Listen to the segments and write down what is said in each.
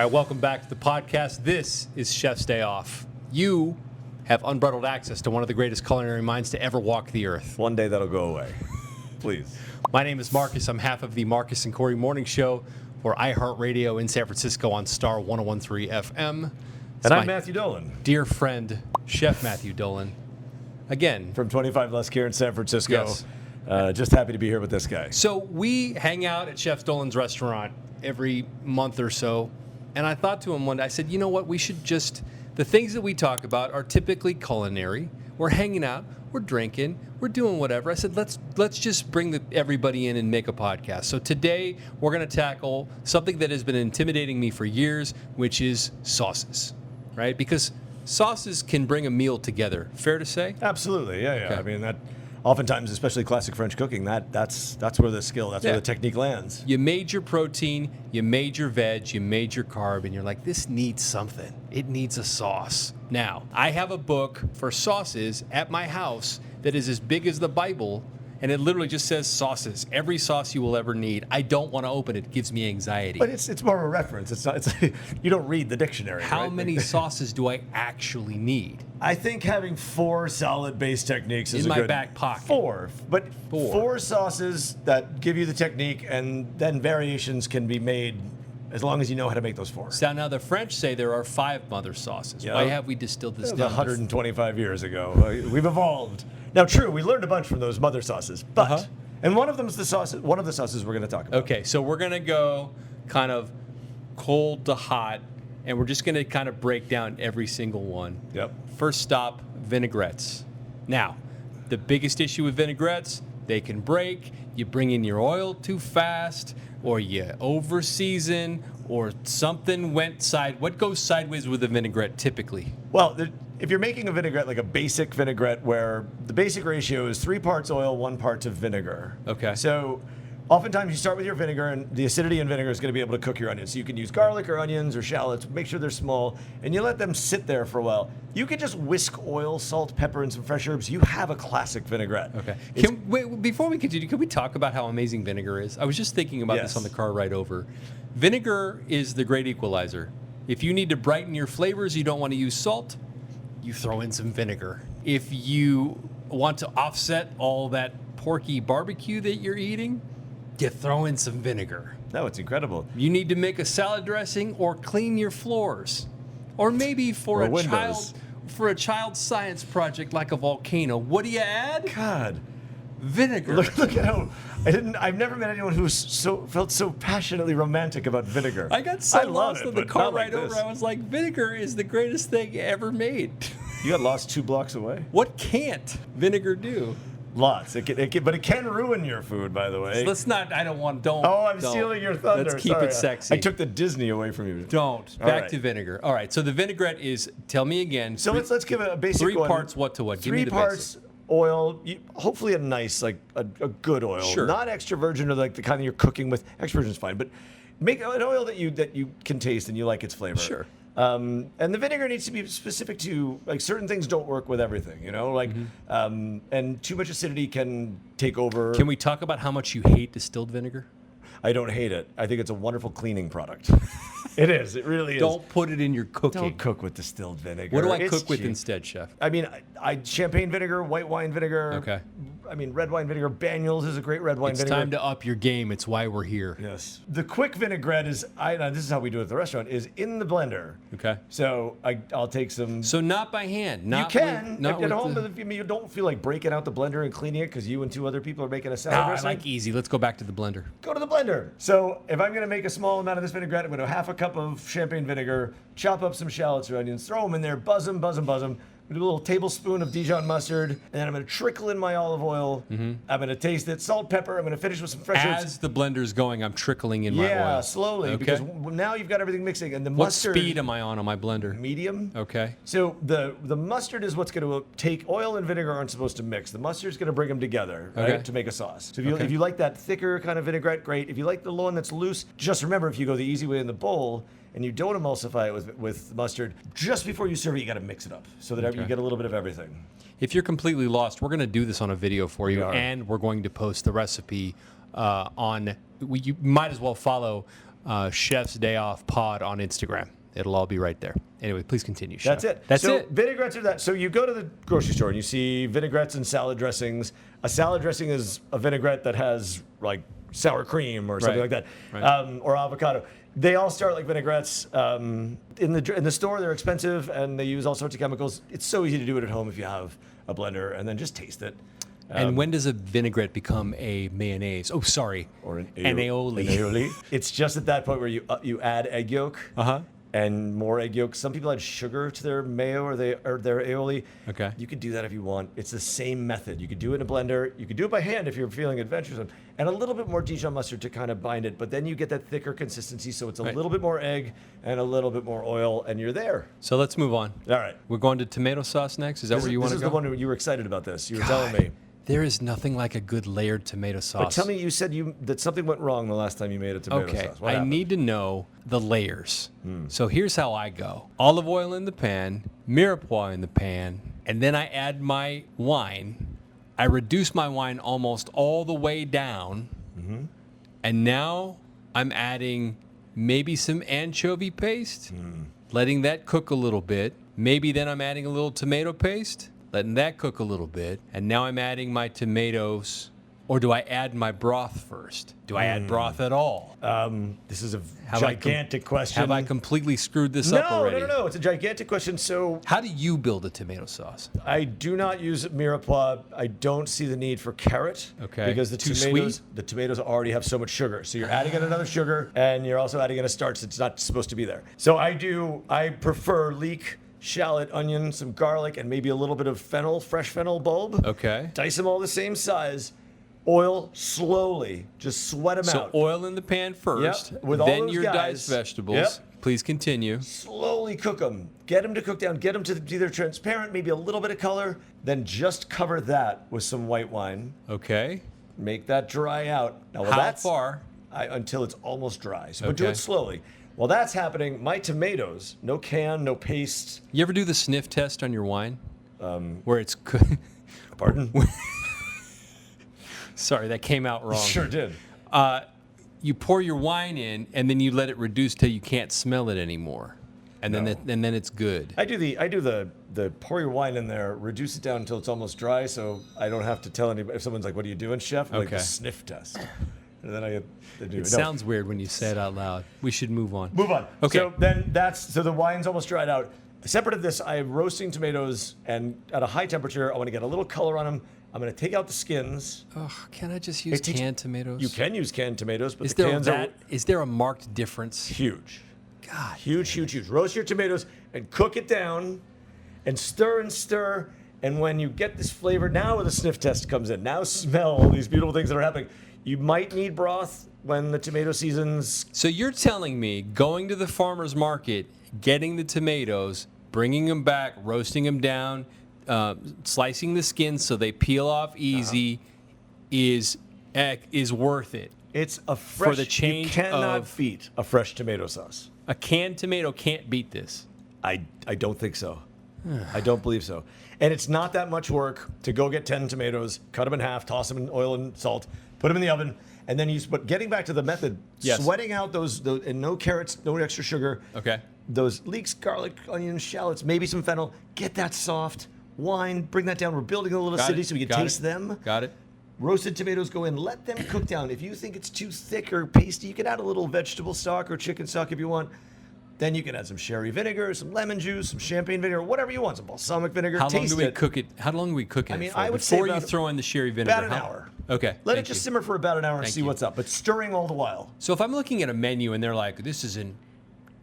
All right, welcome back to the podcast. This is Chef's Day Off. You have unbridled access to one of the greatest culinary minds to ever walk the earth. One day that'll go away. Please. My name is Marcus. I'm half of the Marcus and Corey Morning Show for iHeartRadio in San Francisco on Star 101.3 FM. And I'm Matthew Dolan. Dear friend, Chef Matthew Dolan. Again. From 25 Lusk here in San Francisco. Yes. Just happy to be here with this guy. So we hang out at Chef Dolan's restaurant every month or so. And I thought to him one day, I said, you know what, we should just, the things that we talk about are typically culinary. We're hanging out, we're drinking, we're doing whatever. I said, let's just bring everybody in and make a podcast. So today we're going to tackle something that has been intimidating me for years, which is sauces, right? Because sauces can bring a meal together. Fair to say? Absolutely, yeah. Okay. I mean, that oftentimes, especially classic French cooking, that's where the skill, where the technique lands. You made your protein, you made your veg, you made your carb, and you're like, this needs something. It needs a sauce. Now, I have a book for sauces at my house that is as big as the Bible, and it literally just says sauces. Every sauce you will ever need. I don't want to open it. It gives me anxiety. But it's more of a reference. It's not. You don't read the dictionary. How right? many sauces do I actually need? I think having 4 solid base techniques is in a my good back pocket. 4, but 4 sauces that give you the technique, and then variations can be made as long as you know how to make those 4. So now the French say there are 5 mother sauces. Yeah. Why have we distilled this That was down? 125 years ago. We've evolved. Now, true, we learned a bunch from those mother sauces, but and one of them is the sauce. One of the sauces we're going to talk about. Okay, so we're going to go kind of cold to hot, and we're just going to kind of break down every single one. Yep. First stop, vinaigrettes. Now, the biggest issue with vinaigrettes, they can break. You bring in your oil too fast, or you over season, or something went What goes sideways with a vinaigrette typically? Well, if you're making a vinaigrette, like a basic vinaigrette, where the basic ratio is 3 parts oil, 1 part of vinegar. Okay. So oftentimes you start with your vinegar, and the acidity in vinegar is going to be able to cook your onions. So you can use garlic or onions or shallots, make sure they're small, and you let them sit there for a while. You can just whisk oil, salt, pepper, and some fresh herbs. You have a classic vinaigrette. Okay. Before we continue, can we talk about how amazing vinegar is? I was just thinking about this on the car ride over. Vinegar is the great equalizer. If you need to brighten your flavors, you don't want to use salt, you throw in some vinegar. If you want to offset all that porky barbecue that you're eating, you throw in some vinegar. No, it's incredible. You need to make a salad dressing or clean your floors. Or maybe for a child science project like a volcano. What do you add? God. Vinegar. Look at how I've never met anyone who felt so passionately romantic about vinegar. I got so lost it, on the but car not like ride over. this. I was like, vinegar is the greatest thing ever made. You got lost 2 blocks away? What can't vinegar do? Lots. But it can ruin your food, by the way. Let's not. I don't want. Don't. Oh, I'm don't. stealing your thunder. Let's keep Sorry. it sexy. I took the Disney away from you. Don't. All Back right. to vinegar. All right. So the vinaigrette is. Tell me again. So let's give a basic 3 one. parts. What to what? Give 3 me the parts basic. oil. Hopefully a nice, like a good oil. Sure. Not extra virgin or like the kind that you're cooking with. Extra virgin is fine, but make an oil that you can taste and you like its flavor. Sure. And the vinegar needs to be specific to, like, certain things don't work with everything, like, and too much acidity can take over. Can we talk about how much you hate distilled vinegar? I don't hate it. I think it's a wonderful cleaning product. It is. It really is. Don't put it in your cooking. Don't cook with distilled vinegar. What do I It's cook with cheap. instead, Chef? I mean, I champagne vinegar, white wine vinegar. Okay. I mean, red wine vinegar. Banyuls is a great red wine It's vinegar. time to up your game. It's why we're here. Yes. The quick vinaigrette is, this is how we do it at the restaurant, is in the blender. Okay. So I'll take some. So not by hand. You Not can. With, not at with home, the, but if you don't feel like breaking out the blender and cleaning it because you and 2 other people are making a salad I dressing, like easy. Let's go back to the blender. go to the blender. So if I'm going to make a small amount of this vinaigrette, I'm going to have 1/2 cup of champagne vinegar, chop up some shallots or onions, throw them in there, buzz them. Do a little tablespoon of Dijon mustard, and then I'm going to trickle in my olive oil. I'm going to taste it, salt, pepper. I'm going to finish with some fresh herbs. As the blender's going, I'm trickling in my oil. Yeah, slowly, Okay. because now you've got everything mixing. And the What mustard. speed am I on my blender? Medium. Okay. So the mustard is what's going to take. Oil and vinegar aren't supposed to mix. The mustard's going to bring them together, right, Okay. to make a sauce. So Okay. if you like that thicker kind of vinaigrette, great. If you like the one that's loose, just remember, if you go the easy way in the bowl and you don't emulsify it with mustard, just before you serve it, you got to mix it up so that you get a little bit of everything. If you're completely lost, we're going to do this on a video for you, We are. and we're going to post the recipe on. You might as well follow Chef's Day Off Pod on Instagram. It'll all be right there. Anyway, please continue, Chef. That's it. That's so it. Vinaigrettes are that. So you go to the grocery store and you see vinaigrettes and salad dressings. A salad dressing is a vinaigrette that has like sour cream or something Right. like that, Right. or avocado. They all start like vinaigrettes. In the store, they're expensive and they use all sorts of chemicals. It's so easy to do it at home if you have a blender and then just taste it. And when does a vinaigrette become a mayonnaise? Oh, sorry. Or an aioli. An aioli. It's just at that point where you add egg yolk. Uh-huh. And more egg yolk. Some people add sugar to their mayo or their aioli. Okay. You could do that if you want. It's the same method. You could do it in a blender. You could do it by hand if you're feeling adventuresome. And a little bit more Dijon mustard to kind of bind it. But then you get that thicker consistency. So it's a Right. little bit more egg and a little bit more oil. And you're there. So let's move on. All right. We're going to tomato sauce next. Is that where you want to This go? is the one where you were excited about this. You were telling me. There is nothing like a good layered tomato sauce. But tell me, you said that something went wrong the last time you made a tomato Okay, sauce. What I happened? need to know the layers. So here's how I go. Olive oil in the pan, mirepoix in the pan, and then I add my wine. I reduce my wine almost all the way down. And now I'm adding maybe some anchovy paste, letting that cook a little bit. Maybe then I'm adding a little tomato paste, letting that cook a little bit. And now I'm adding my tomatoes. Or do I add my broth first? Do I add broth at all? This is a Have I gigantic question. Have I completely screwed this up already? No. It's a gigantic question. So How do you build a tomato sauce? I do not use mirepoix. I don't see the need for carrot. Okay. Because Too the tomatoes already have so much sugar. So you're adding in another sugar, and you're also adding in a starch that's not supposed to be there. So I prefer leek, shallot, onion, some garlic, and maybe a little bit of fennel, fresh fennel bulb. Okay. Dice them all the same size. Oil slowly. Just sweat them So out. oil in the pan first, Yep, with all then those your guys. diced vegetables. Yep. Please continue. Slowly cook them. Get them to cook down. Get them to either transparent, maybe a little bit of color. Then just cover that with some white wine. Okay. Make that dry out. Now, while How that's far? until it's almost dry. So, but do Okay. it slowly. While that's happening, my tomatoes, no can, no paste. You ever do the sniff test on your wine? Where it's Pardon? sorry, that came out wrong. Sure did. You pour your wine in, and then you let it reduce till you can't smell it anymore, and No. then it's good. I do the pour your wine in there, reduce it down until it's almost dry, so I don't have to tell anybody. If someone's like, "What are you doing, chef?" I'm like, Okay. the sniff test. And then I get to do It No. sounds weird when you say it out loud. We should move on. Move on. Okay. So then so the wine's almost dried out. Separate of this, I am roasting tomatoes, and at a high temperature, I want to get a little color on them. I'm going to take out the skins. Ugh, can I just use It takes- canned tomatoes? You can use canned tomatoes, but Is the there cans is there a marked difference? are huge. God. Huge. Roast your tomatoes and cook it down and stir. And when you get this flavor, now the sniff test comes in. Now smell all these beautiful things that are happening. You might need broth when the tomato season's. So you're telling me going to the farmer's market, getting the tomatoes, bringing them back, roasting them down, slicing the skins so they peel off easy, is worth it. It's a fresh. the change you cannot of- beat a fresh tomato sauce. A canned tomato can't beat this. I don't think so. I don't believe so. And it's not that much work to go get 10 tomatoes, cut them in half, toss them in oil and salt, put them in the oven, and then but getting back to the method, Yes. sweating out those and no carrots, no extra sugar. Okay. Those leeks, garlic, onions, shallots, maybe some fennel. Get that soft. Wine, bring that down. We're building a little Got acidity it. so we can Got taste it. them. Got it. Roasted tomatoes go in. Let them cook down. If you think it's too thick or pasty, you can add a little vegetable stock or chicken stock if you want. Then you can add some sherry vinegar, some lemon juice, some champagne vinegar, whatever you want, some balsamic vinegar. How long Taste do we it. cook it? How long do we cook it? I mean, for? I would say before you about- throw in the sherry vinegar. About an how- hour. Okay. Let thank it just you. simmer for about an hour and Thank see you. what's up, but stirring all the while. So if I'm looking at a menu and they're like, "This is an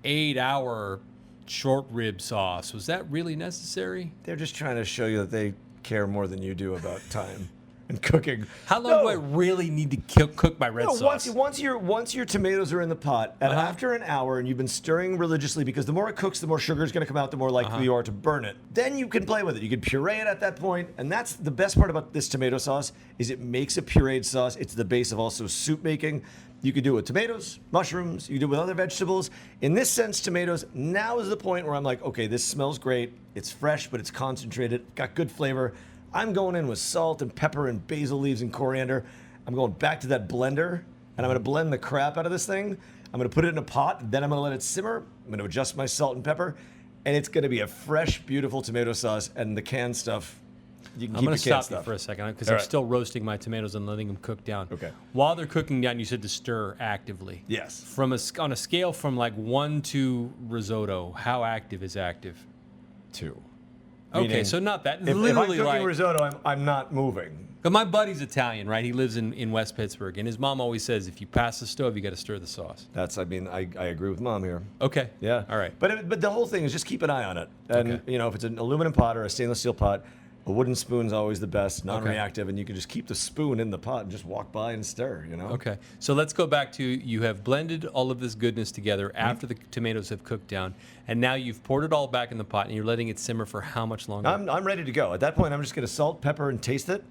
8-hour short rib sauce," was that really necessary? They're just trying to show you that they care more than you do about time and cooking. How long No. do I really need to cook my red No, sauce? once your tomatoes are in the pot, and after an hour, and you've been stirring religiously, because the more it cooks, the more sugar is going to come out, the more likely you are to burn it. Then you can play with it. You can puree it at that point, and that's the best part about this tomato sauce is it makes a pureed sauce. It's the base of also soup making. You can do it with tomatoes, mushrooms. You can do it with other vegetables. In this sense, tomatoes. Now is the point where I'm like, okay, this smells great. It's fresh, but it's concentrated. Got good flavor. I'm going in with salt and pepper and basil leaves and coriander. I'm going back to that blender, and I'm going to blend the crap out of this thing. I'm going to put it in a pot. Then I'm going to let it simmer. I'm going to adjust my salt and pepper. And it's going to be a fresh, beautiful tomato sauce. And the canned stuff, you can I'm keep going the to canned stop you stuff. for a second because All I'm right. still roasting my tomatoes and letting them cook down. Okay. While they're cooking down, you said to stir actively. Yes. On a scale from like 1 to risotto, how active is active? 2. Okay, Meaning, so not that. If I'm Literally, cooking like, risotto, I'm not moving. but my buddy's Italian, right? He lives in West Pittsburgh, and his mom always says, if you pass the stove, you got to stir the sauce. I agree with Mom here. Okay. Yeah. All right. But the whole thing is just keep an eye on it. And, Okay. if it's an aluminum pot or a stainless steel pot, a wooden spoon's always the best, non-reactive, and you can just keep the spoon in the pot and just walk by and stir, Okay. So let's go back to you have blended all of this goodness together Mm-hmm. after the tomatoes have cooked down, and now you've poured it all back in the pot, and you're letting it simmer for how much longer? I'm ready to go. At that point, I'm just going to salt, pepper, and taste it.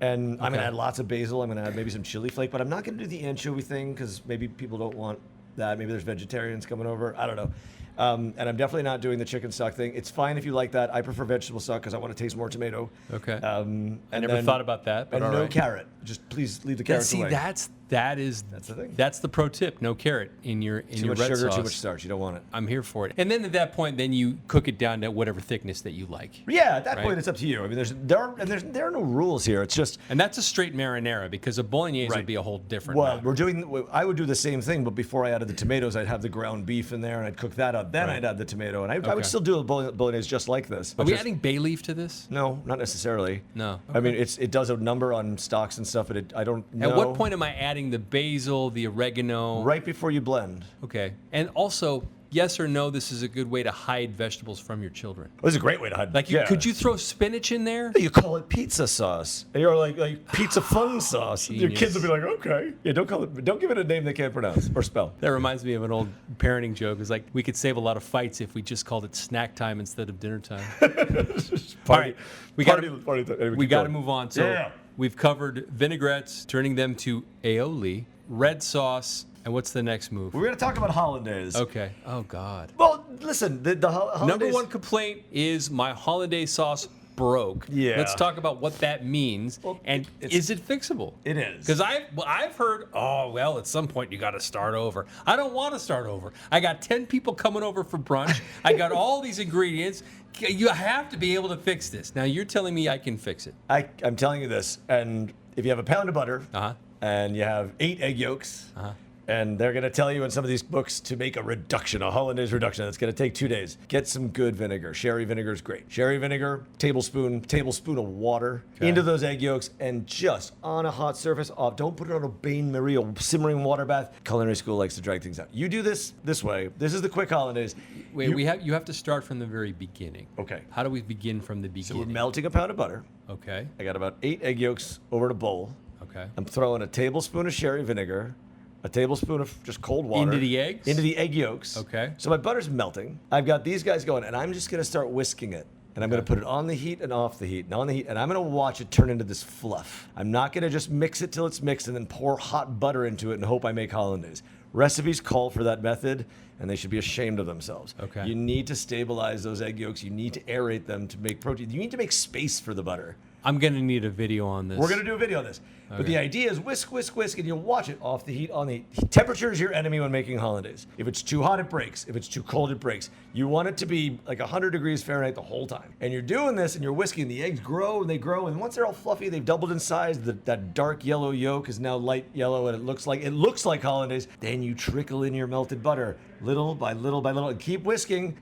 And I'm going Okay. to add lots of basil. I'm going to add maybe some chili flake, but I'm not going to do the anchovy thing because maybe people don't want that. Maybe there's vegetarians coming over. I don't know. And I'm definitely not doing the chicken stock thing. It's fine if you like that. I prefer vegetable stock because I want to taste more tomato. Okay. I never thought about that, but And all no right. carrot. Just please leave the carrots See, away. that's the thing. That's the pro tip. No carrot in your Too much red sugar, sauce. too much starch. You don't want it. I'm here for it. And then at that point, then you cook it down to whatever thickness that you like. Yeah, at that Right. point, it's up to you. I mean, there are no rules here. It's just And that's a straight marinara because a bolognese Right. would be a whole different. well, matter. I would do the same thing, but before I added the tomatoes, I'd have the ground beef in there and I'd cook that up. Then Right. I'd add the tomato, and I Okay. would still do a bolognese just like this. Are but we just- adding bay leaf to this? No, not necessarily. No. I mean, it does a number on stocks and stuff, but I don't know. At what point am I adding the basil, the oregano? Right before you blend. Okay. And also, yes or no, this is a good way to hide vegetables from your children. This is a great way to hide. Like, could you throw spinach in there? You call it pizza sauce. And you're like pizza fun sauce. Your Genius. kids will be like, okay. Yeah, don't give it a name they can't pronounce or spell. That reminds me of an old parenting joke. It's like we could save a lot of fights if we just called it snack time instead of dinner time. All right, we got to move on. So Yeah. we've covered vinaigrettes, turning them to aioli, red sauce, and what's the next move? We're going to talk about hollandaise. Okay. Oh God. Well, listen, the hollandaise... Number one complaint is my hollandaise sauce broke. Yeah. Let's talk about what that means Well, and it's- is it fixable? It is. Because I've heard, oh well, at some point you got to start over. I don't want to start over. I got 10 people coming over for brunch. I got all these ingredients. You have to be able to fix this. Now you're telling me I can fix it. I'm telling you this, and if you have a pound of butter Uh-huh. and you have 8 egg yolks, and they're going to tell you in some of these books to make a reduction, a hollandaise reduction, that's going to take 2 days. Get some good vinegar. Sherry vinegar is great. Sherry vinegar, tablespoon of water into those egg yolks, and just on a hot surface off. Don't put it on a bain-marie, a simmering water bath. Culinary school likes to drag things out. You do this way. This is the quick hollandaise. Wait, you have to start from the very beginning. Okay. How do we begin from the So we're beginning? melting a pound of butter. Okay. I got about 8 egg yolks over in a bowl. Okay. I'm throwing a tablespoon of sherry vinegar, a tablespoon of just cold water. Into the eggs? Into the egg yolks. Okay. So my butter's melting. I've got these guys going, and I'm just going to start whisking it. And I'm going to put it on the heat and off the heat and on the heat. And I'm going to watch it turn into this fluff. I'm not going to just mix it till it's mixed and then pour hot butter into it and hope I make hollandaise. Recipes call for that method, and they should be ashamed of themselves. Okay. You need to stabilize those egg yolks. You need to aerate them to make protein. You need to make space for the butter. I'm gonna need a video on this. We're going to do a video on this. But Okay. the idea is whisk, whisk, whisk, and you'll watch it off the heat, on the heat. Temperature is your enemy when making hollandaise. If it's too hot, it breaks. If it's too cold, it breaks. You want it to be like 100 degrees Fahrenheit the whole time. And you're doing this, and you're whisking. The eggs grow, and they grow. And once they're all fluffy, they've doubled in size. That dark yellow yolk is now light yellow, and it looks like hollandaise. Then you trickle in your melted butter, little by little by little, and keep whisking,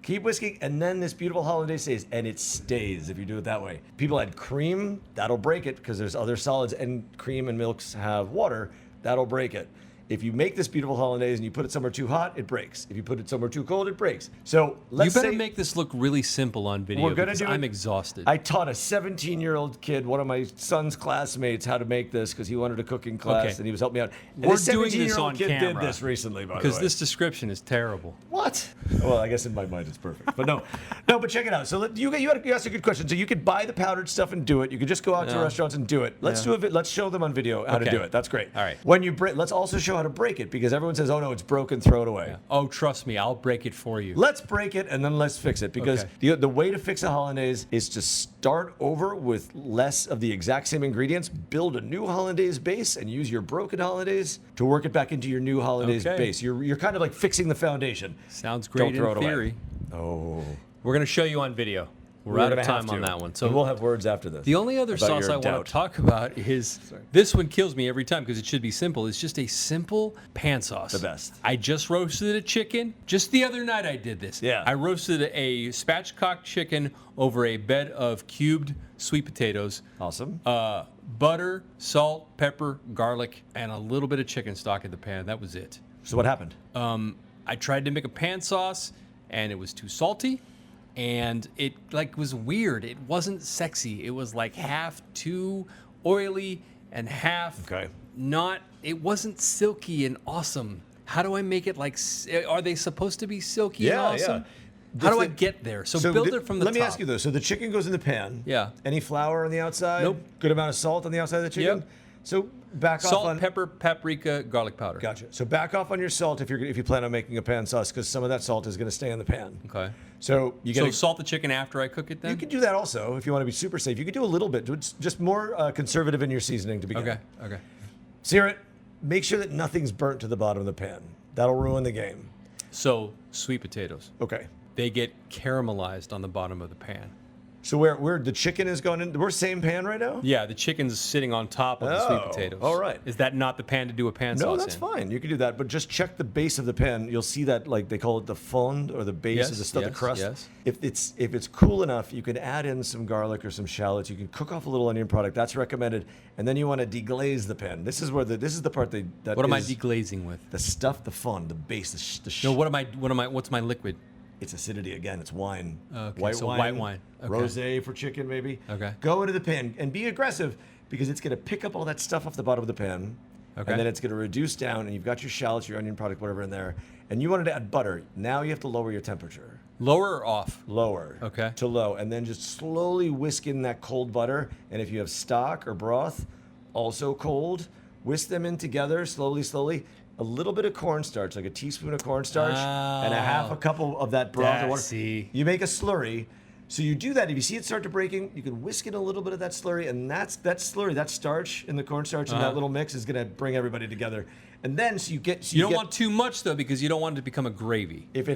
and then this beautiful hollandaise stays. And it stays if you do it that way. People add cream, that'll break it because there's other solids, and cream and milks have water, that'll break it. If you make this beautiful hollandaise and you put it somewhere too hot, it breaks. If you put it somewhere too cold, it breaks. So let's You better say make this look really simple on video. we're gonna because do it. I'm exhausted. I taught a 17-year-old kid, one of my son's classmates, how to make this because he wanted a cooking class Okay. and he was helping me out. And We're this doing this 17-year-old on kid camera. did this recently, by the way. Because this description is terrible. What? Well, I guess in my mind it's perfect, but no, but check it out. So you asked a good question. So you could buy the powdered stuff and do it. You could just go out to Yeah. restaurants and do it. Let's Yeah. do it. Let's show them on video how to Okay. do it. That's great. All right. When you let's also show how to break it because everyone says, "Oh no, it's broken, throw it away." Yeah. Oh, trust me, I'll break it for you. Let's break it and then let's fix it because the way to fix a hollandaise is to start over with less of the exact same ingredients, build a new hollandaise base, and use your broken hollandaise to work it back into your new hollandaise base. You're kind of like fixing the foundation. Sounds great in theory. Oh. We're going to show you on video. We're out of time on that one. So and we'll have words after this. The only other sauce I want to talk about is this one kills me every time because it should be simple. It's just a simple pan sauce. The best. I just roasted a chicken. Just the other night I did this. Yeah. I roasted a spatchcock chicken over a bed of cubed sweet potatoes. Awesome. Butter, salt, pepper, garlic, and a little bit of chicken stock in the pan. That was it. So what happened? I tried to make a pan sauce and it was too salty. And it was weird. It wasn't sexy. It was like half too oily and half not. It wasn't silky and awesome. How do I make it like? Are they supposed to be silky and awesome? Yeah. How do I get there? So build it from the top. Let me ask you though. So the chicken goes in the pan. Yeah. Any flour on the outside? Nope. Good amount of salt on the outside of the chicken. Yep. So back off salt, on pepper, paprika, garlic powder. Gotcha. So back off on your salt if you plan on making a pan sauce because some of that salt is going to stay in the pan. Okay. So salt the chicken after I cook it then? You can do that also if you want to be super safe. You could do a little bit. It's just more conservative in your seasoning to begin. Okay. Sear it. Make sure that nothing's burnt to the bottom of the pan. That'll ruin the game. So sweet potatoes. Okay. They get caramelized on the bottom of the pan. So where the chicken is going in, we're same pan right now? Yeah, the chicken's sitting on top of the sweet potatoes. All right. Is that not the pan to do a pan sauce in? No, that's fine. You can do that, but just check the base of the pan. You'll see that like they call it the fond or the base of the stuff, the crust. Yes. If it's cool enough, you can add in some garlic or some shallots. You can cook off a little onion product. That's recommended. And then you want to deglaze the pan. This is the part that What am I is deglazing with? the stuff, the fond, the base, No, what's my liquid? It's acidity again. It's wine. Okay, White wine. Okay. Rosé for chicken, maybe. Okay. Go into the pan and be aggressive because it's going to pick up all that stuff off the bottom of the pan. Okay. And then it's going to reduce down, and you've got your shallots, your onion product, whatever in there. And you wanted to add butter. Now you have to lower your temperature. Lower or off? Lower. Okay. To low. And then just slowly whisk in that cold butter. And if you have stock or broth, also cold, whisk them in together slowly. A little bit of cornstarch, like a teaspoon of cornstarch, and a half a cup of that broth or water. See. You make a slurry. So you do that. If you see it start to breaking, you can whisk in a little bit of that slurry, and that slurry, that starch in the cornstarch and that little mix is going to bring everybody together. And then you don't want too much though because you don't want it to become a gravy. If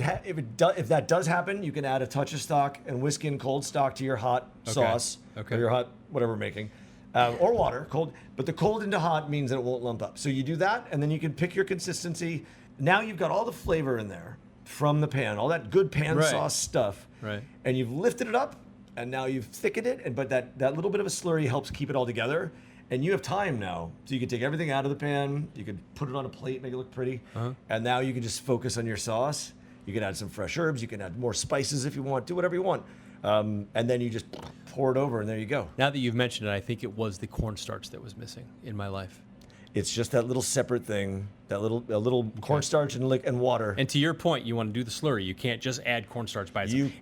that does happen, you can add a touch of stock and whisk in cold stock to your hot sauce or your hot whatever we're making. Or water, cold. But the cold into hot means that it won't lump up. So you do that, and then you can pick your consistency. Now you've got all the flavor in there from the pan, all that good pan sauce stuff. Right. And you've lifted it up, and now you've thickened it. But that little bit of a slurry helps keep it all together. And you have time now. So you can take everything out of the pan. You can put it on a plate, make it look pretty. And now you can just focus on your sauce. You can add some fresh herbs. You can add more spices if you want. Do whatever you want. And then you just pour it over, and there you go. Now that you've mentioned it, I think it was the cornstarch that was missing in my life. It's just that little separate thing, a little cornstarch and water. And to your point, you want to do the slurry. You can't just add cornstarch by itself.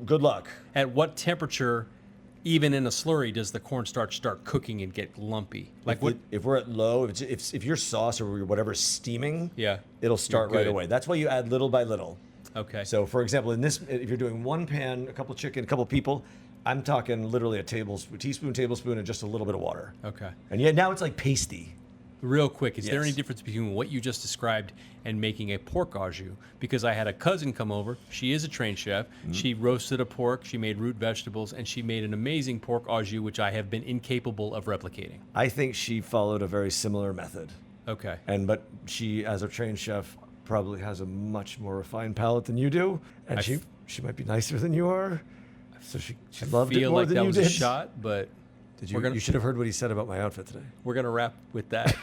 Good luck. At what temperature, even in a slurry, does the cornstarch start cooking and get lumpy? If we're at low, if your sauce or whatever is steaming, it'll start right away. That's why you add little by little. Okay. So, for example, if you're doing one pan, a couple chicken, a couple people, I'm talking literally a teaspoon, and just a little bit of water. Okay. And yet now it's like pasty. Real quick, is there any difference between what you just described and making a pork au jus? Because I had a cousin come over. She is a trained chef. She roasted a pork. She made root vegetables, and she made an amazing pork au jus, which I have been incapable of replicating. I think she followed a very similar method. Okay. But she, as a trained chef, probably has a much more refined palate than you do, and she might be nicer than you are. So she loved it more than you did. I feel like that was a shot, but you should have heard what he said about my outfit today. We're gonna wrap with that.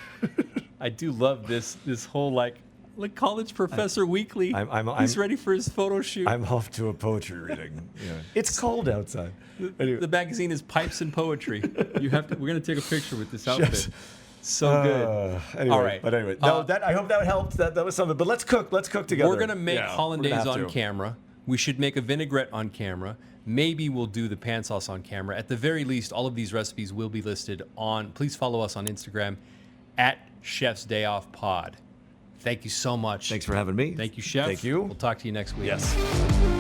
I do love this whole like college professor weekly. He's ready for his photo shoot. I'm off to a poetry reading. It's cold outside. Anyway. The magazine is Pipes and Poetry. We're gonna take a picture with this outfit. Yes. So good. Anyway, all right. But anyway, I hope that helped. That was something. But let's cook together. We're gonna make hollandaise on camera. We should make a vinaigrette on camera. Maybe we'll do the pan sauce on camera. At the very least, all of these recipes will be listed on. Please follow us on Instagram at Chef's Day Off Pod. Thank you so much. Thanks for having me. Thank you, Chef. Thank you. We'll talk to you next week. Yes.